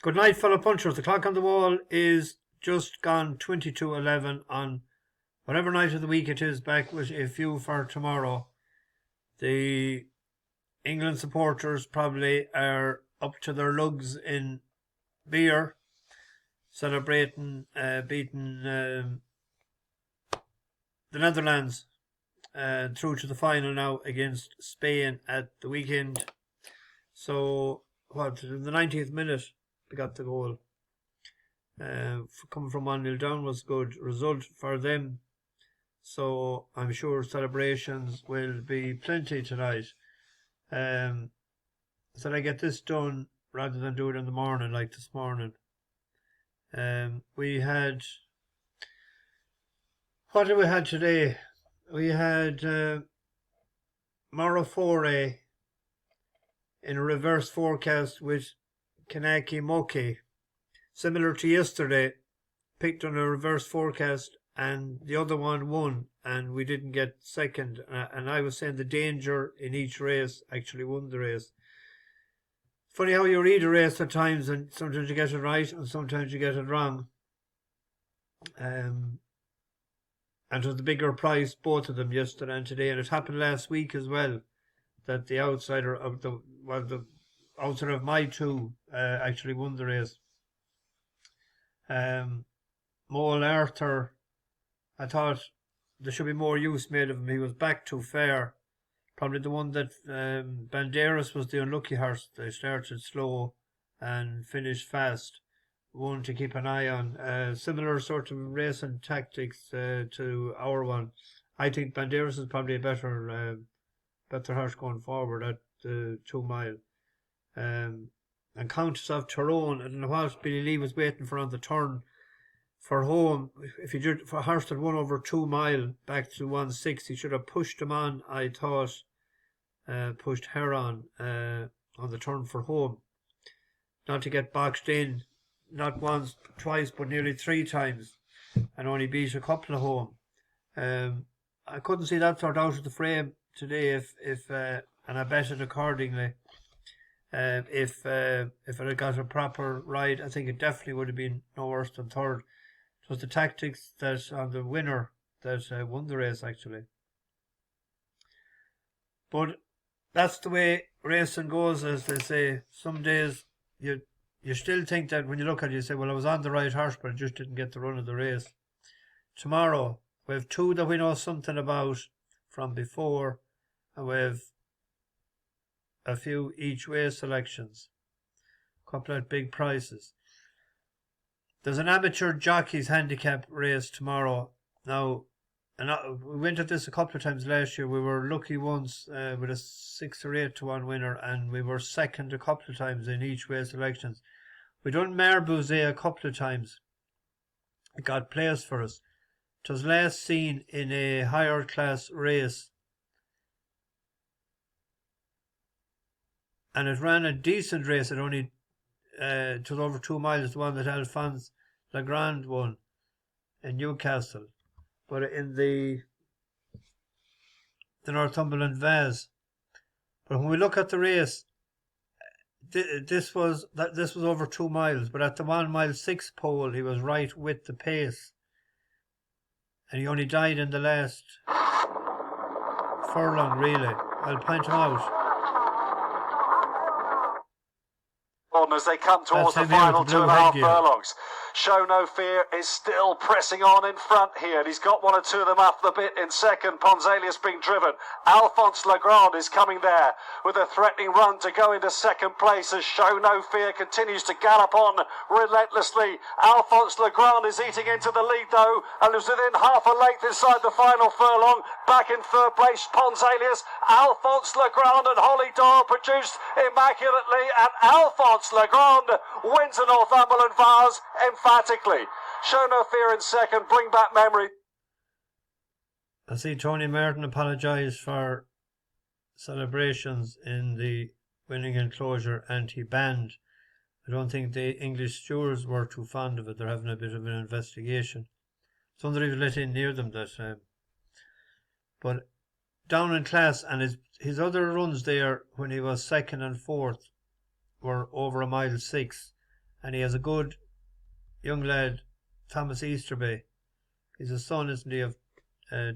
Good night, fellow punchers. The clock on the wall is just gone 22:11 on whatever night of the week it is, back with a view for tomorrow. The England supporters probably are up to their lugs in beer, celebrating beating the Netherlands through to the final now against Spain at the weekend. So, in the 90th minute, they got the goal. Coming from 1-0 down was a good result for them. So, I'm sure celebrations will be plenty tonight. So I get this done rather than do it in the morning like this morning. We had... What did we have today? We had Marafore in a reverse forecast with Kanaki Moki. Similar to yesterday, picked on a reverse forecast and the other one won and we didn't get second. And I was saying the danger in each race actually won the race. Funny how you read a race at times and sometimes you get it right and sometimes you get it wrong. And it was the bigger prize, both of them, yesterday and today. And it happened last week as well, that the outsider of the outsider of my two actually won the race. Moel Arthur, I thought there should be more use made of him. He was back too far. Probably the one that Banderas was the unlucky horse. They started slow and finished fast. One to keep an eye on. Similar sort of racing tactics to our one. I think Banderas is probably a better horse going forward at the 2 mile. And Countess of Tyrone, I don't know what Billy Lee was waiting for on the turn for home. If he did for a horse that won over 2 mile back to 1/6, he should have pushed him on, I thought. Pushed her on the turn for home. Not to get boxed in, not once, twice, but nearly 3 times, and only beat a couple of home. I couldn't see that sort out of the frame today if and I betted accordingly. If it had got a proper ride, I think it definitely would have been no worse than third. It was the tactics that on the winner that won the race actually. But that's the way racing goes, as they say. Some days you still think that when you look at it, you say, well, I was on the right horse, but I just didn't get the run of the race. Tomorrow, we have 2 that we know something about from before, and we have a few each way selections. A couple of big prices. There's an amateur jockey's handicap race tomorrow. Now, we went at this a couple of times last year. We were lucky once with a 6 or 8 to 1 winner, and we were second a couple of times in each way selections. We done Marbuzet a couple of times. It got placed for us. It was last seen in a higher class race, and it ran a decent race. It only it was over 2 miles, the one that Alphonse Legrand won in Newcastle. But in the Northumberland Vase. But when we look at the race, this was over 2 miles. But at the 1 mile 6 pole, he was right with the pace, and he only died in the last furlong. Really, I'll point him out. As they come towards the final 2.5 furlongs. Show No Fear is still pressing on in front here. And he's got 1 or 2 of them off the bit in second. Ponzelius being driven. Alphonse Legrand is coming there with a threatening run to go into second place as Show No Fear continues to gallop on relentlessly. Alphonse Legrand is eating into the lead though, and is within half a length inside the final furlong. Back in third place, Ponzelius, Alphonse Legrand and Holly Doyle produced immaculately, and Alphonse Legrand wins the Northumberland Vase emphatically. Show No Fear in second, Bring Back Memory. I see Tony Martin apologise for celebrations in the winning enclosure, and he banned. I don't think the English stewards were too fond of it. They're having a bit of an investigation. Somebody was let in near them that time. But down in class, and his other runs there when he was second and fourth were over 1 mile 6, and he has a good young lad, Thomas Easterby. He's a son, isn't he, of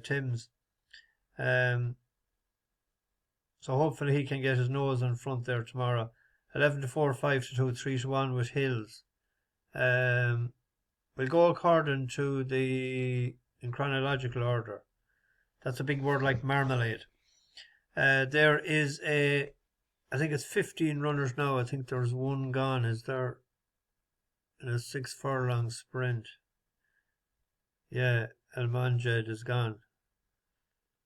Tim's. So hopefully he can get his nose in front there tomorrow. 11 to 4, 5 to 2, 3 to 1 with Hills. We'll go according to in chronological order. That's a big word like marmalade. There is I think it's 15 runners now. I think there's one gone. Is there in a 6 furlong sprint? Yeah, El Manjed is gone.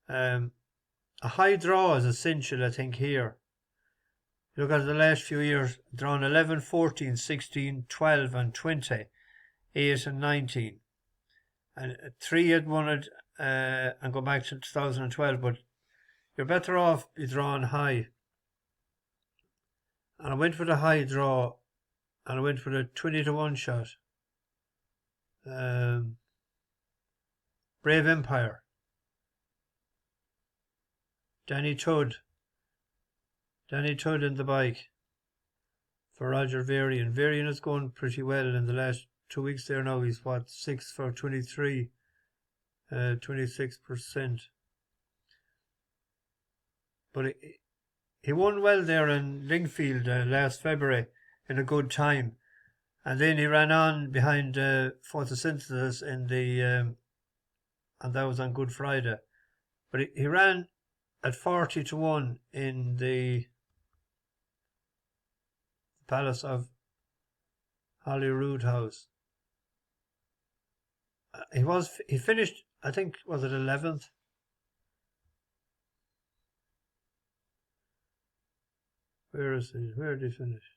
A high draw is essential, I think, here. Look at the last few years, drawn 11, 14, 16, 12 and 20, 8 and 19. And 3 had won it and go back to 2012, but you're better off be drawn high. And I went with a high draw, and I went with a 20 to 1 shot. Brave Empire. Danny Tudd in the bike for Roger Varian. Varian is going pretty well in the last 2 weeks there now. He's 6 for 23, 26%. But he won well there in Lingfield last February in a good time. And then he ran on behind Photosynthesis in and that was on Good Friday. But he ran at 40 to 1 in the Palace of Holyrood House. He finished, I think, was it 11th? Where did he finish?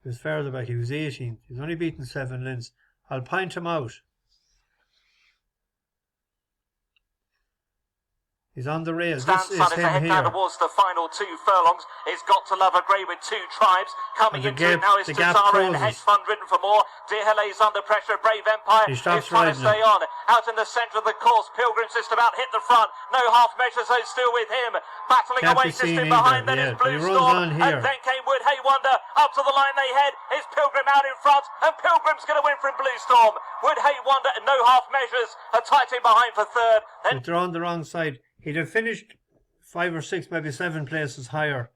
He was further back. He was 18th. He's only beaten 7 lengths. I'll point him out. He's on the rails. This is him here. Towards the final 2 furlongs. He's got to love a grey with 2 tribes. Coming into it now is Tazara in the hedge fund ridden for more. Dear Helle's under pressure. Brave Empire is trying to stay on. Out in the centre of the course. Pilgrim's just about hit the front. No half measures, so still with him. Battling away just in behind. Then is Blue Storm. And then came Wood Hay Wonder. Up to the line they head. Is Pilgrim out in front. And Pilgrim's going to win from Blue Storm. Wood Hay Wonder and no half measures. A tight in behind for third. Then they're on the wrong side. He'd have finished 5 or 6, maybe 7 places higher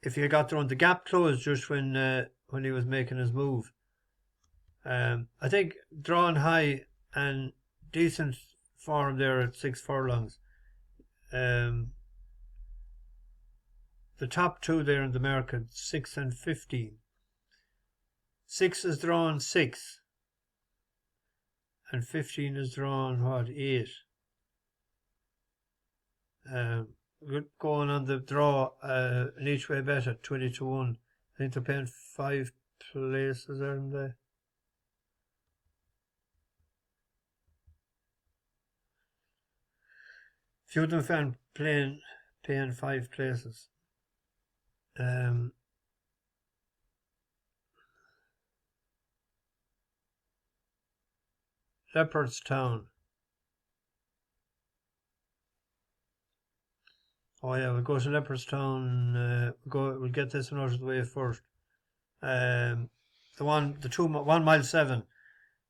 if he had got through. The gap closed just when he was making his move. I think drawn high and decent form there at 6 furlongs. The top 2 there in the market, 6 and 15. 6 is drawn 6, and 15 is drawn 8. Good going on the draw, an each way bet at 20 to 1. I think they're paying 5 places, aren't they? Few of them found paying 5 places. Leopardstown. Oh yeah, we'll go to Leopardstown. We'll get this one out of the way first. The 1 mile 7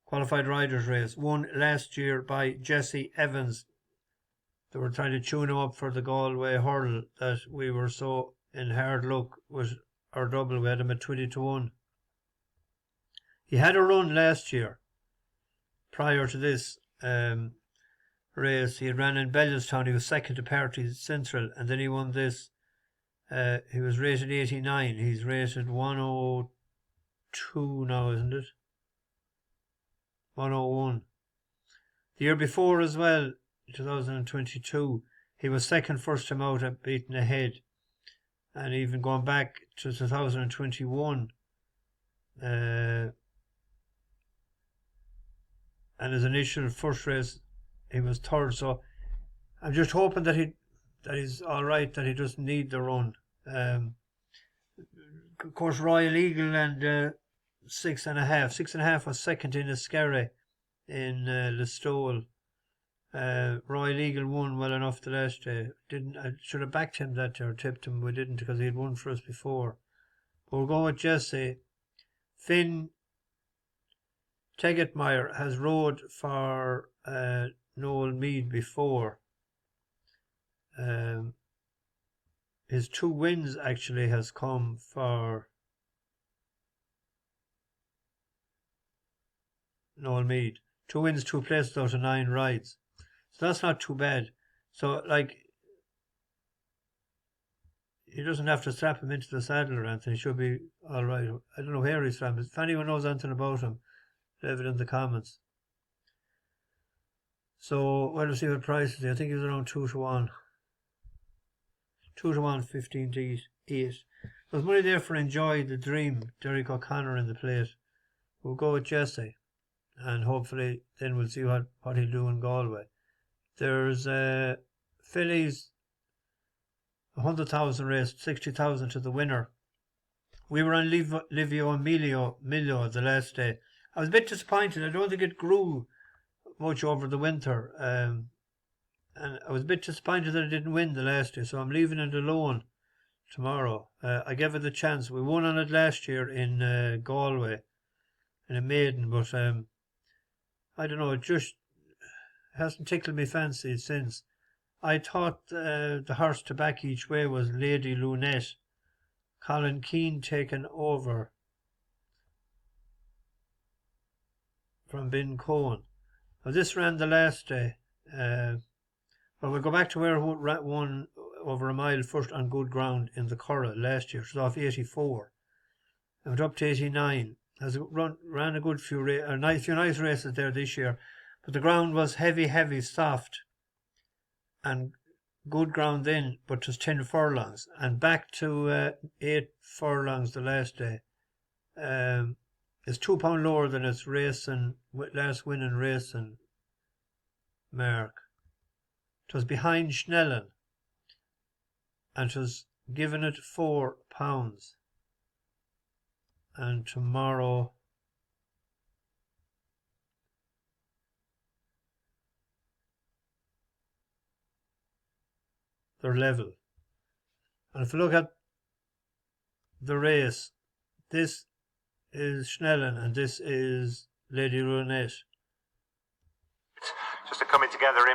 qualified riders race, won last year by Jesse Evans. They were trying to tune him up for the Galway hurdle that we were so in hard luck with our double. We had him at 20 to 1. He had a run last year. Prior to this race, he had ran in Bellstown. He was second to Party Central, and then he won this. He was rated 89. He's rated 102 now, isn't it? 101. The year before as well, 2022, he was second first time out at beaten ahead, and even going back to 2021. And his initial first race, he was third. So I'm just hoping that he's all right, that he doesn't need the run. Of course, Royal Eagle and 6.5. 6.5 was second in Ascari in Listowel. Royal Eagle won well enough the last day. I should have backed him that day or tipped him. We didn't because he had won for us before. We'll go with Jesse. Finn Tegetmeyer has rode for Noel Meade before. His 2 wins actually has come for Noel Meade. 2 wins, 2 places out of 9 rides. So that's not too bad. So, like, he doesn't have to strap him into the saddle or anything. He should be all right. I don't know where he's from. If anyone knows anything about him, leave it in the comments. So, we'll see what price is. I think he's around 2 to 1. 2 to 1, 15 to 8. There's money there for Enjoy the Dream, Derek O'Connor in the plate. We'll go with Jesse, and hopefully then we'll see what he'll do in Galway. There's Fillies, 100,000 race, 60,000 to the winner. We were on Livio Emilio the last day. I was a bit disappointed. I don't think it grew much over the winter. And I was a bit disappointed that it didn't win the last day, so I'm leaving it alone tomorrow. I gave it the chance. We won on it last year in Galway, in a maiden, but I don't know, it just hasn't tickled me fancy since. I thought the horse to back each way was Lady Lunette. Colin Keane taken over from Ben Cohen. Now this ran the last day. Well, we'll go back to where it won over a mile first on good ground in the Curragh last year. It was off 84. It went up to 89. Has ran a good few nice races there this year. But the ground was heavy, soft. And good ground then, but it was 10 furlongs. And back to 8 furlongs the last day. It's £2 lower than its last winning racing mark. It was behind Schnellen, and it was given it £4. And tomorrow they're level. And if you look at the race, this is Schnellen and this is Lady Lunette. Just a coming together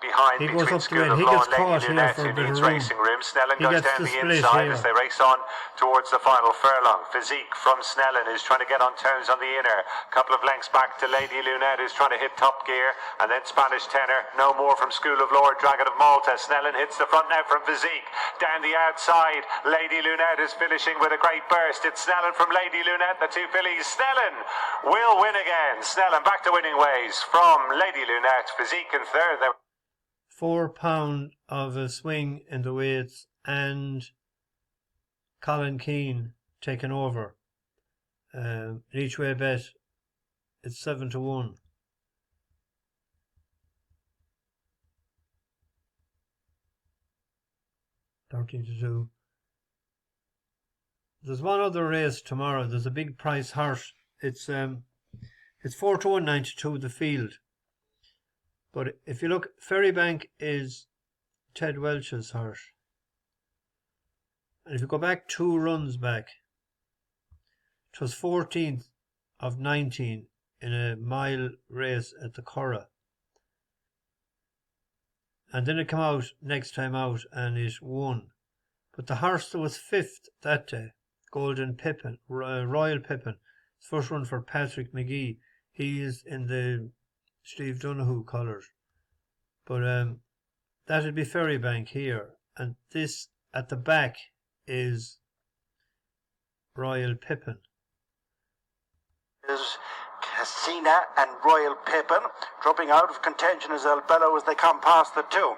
behind he goes between up School the of he Law gets and caught Lady here Lunette, for a who bit of needs room. racing room. Snellen He goes gets down the the split inside here. as they race on towards the final furlong. Physique from Snellen is trying to get on terms on the inner. A couple of lengths back to Lady Lunette, who's trying to hit top gear. And then Spanish Tenor, no more from School of Law, Dragon of Malta. Snellen hits the front now from Physique. Down the outside, Lady Lunette is finishing with a great burst. It's Snellen from Lady Lunette, the 2 fillies. Snellen will win again. Snellen back to winning ways from Lady Lunette. Physique in third. £4 of a swing in the weights, and Colin Keane taken over. Each way bet, it's 7 to 1. $13 to 2. There's one other race tomorrow. There's a big price horse. It's 4 to 192 the field. But if you look, Ferrybank is Ted Welch's horse. And if you go back 2 runs back, it was 14th of 19 in a mile race at the Curragh. And then it came out next time out and it won. But the horse that was 5th that day, Golden Pippen, Royal Pippen, first run for Patrick McGee. He is in the Steve Donoghue colours. But that'd be Ferrybank here. And this at the back is Royal Pippen. Is Cassina and Royal Pippen dropping out of contention as they'll bellow as they come past the 2.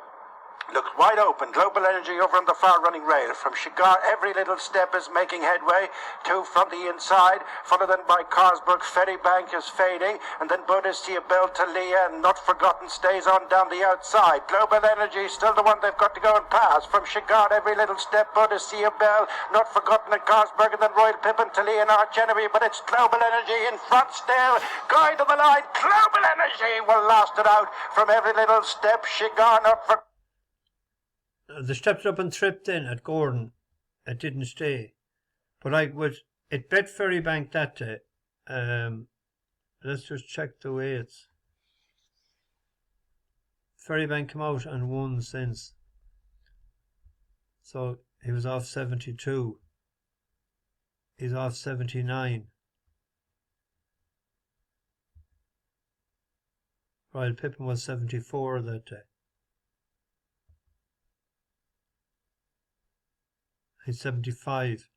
Looks wide open. Global Energy over on the far running rail. From Shigar, every little step is making headway. 2 from the inside, followed then by Carsburg. Ferrybank is fading, and then Bodicea Bell to Leah, and Not Forgotten stays on down the outside. Global Energy still the one they've got to go and pass. From Shigar, every little step, Bodicea Bell, Not Forgotten and Carsburg, and then Royal Pippen to Leah and Arch Enemy, but it's Global Energy in front still. Going to the line, Global Energy will last it out from every little step. Shigar, Not Forgotten. They stepped up and tripped in at Gordon. It didn't stay. But it bet Ferrybank that day. Let's just check the weights. Ferrybank come out and won since. So he was off 72. He's off 79. Royal Pippen was 74 that day. He's 75.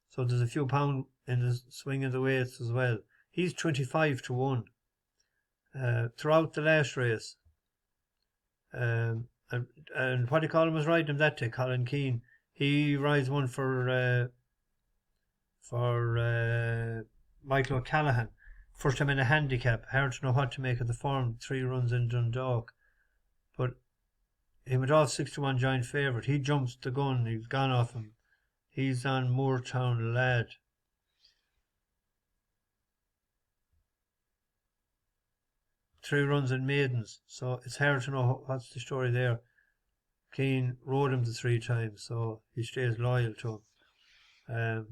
So there's a few pound in the swing of the weights as well. He's 25 to 1. Throughout the last race. And what do you call him was riding him that day, Colin Keane. He rides one for Michael O'Callaghan. First time in a handicap. Hard to know what to make of the form. 3 runs in Dundalk. But he went off 6 to 1 giant favourite. He jumps the gun. He's gone off him. He's on Moortown Lad. Three runs in maidens, so it's hard to know what's the story there. Keane rode him the 3 times, so he stays loyal to him.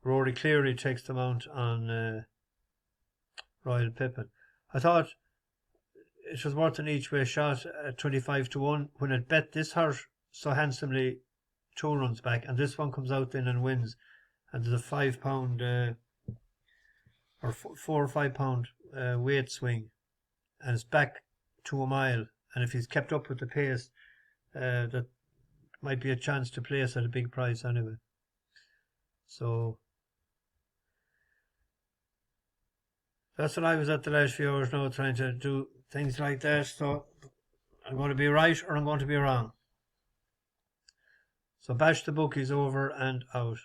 Rory Cleary takes the mount on Royal Pippen. I thought it was worth an each way shot at 25 to 1 when it bet this horse so handsomely 2 runs back, and this one comes out then and wins, and there's a £5 or 4 or 5 pound weight swing, and it's back to a mile, and if he's kept up with the pace, that might be a chance to place at a big price anyway. So that's what I was at the last few hours now, trying to do things like that. So I'm going to be right or I'm going to be wrong. So bash the bookies over and out.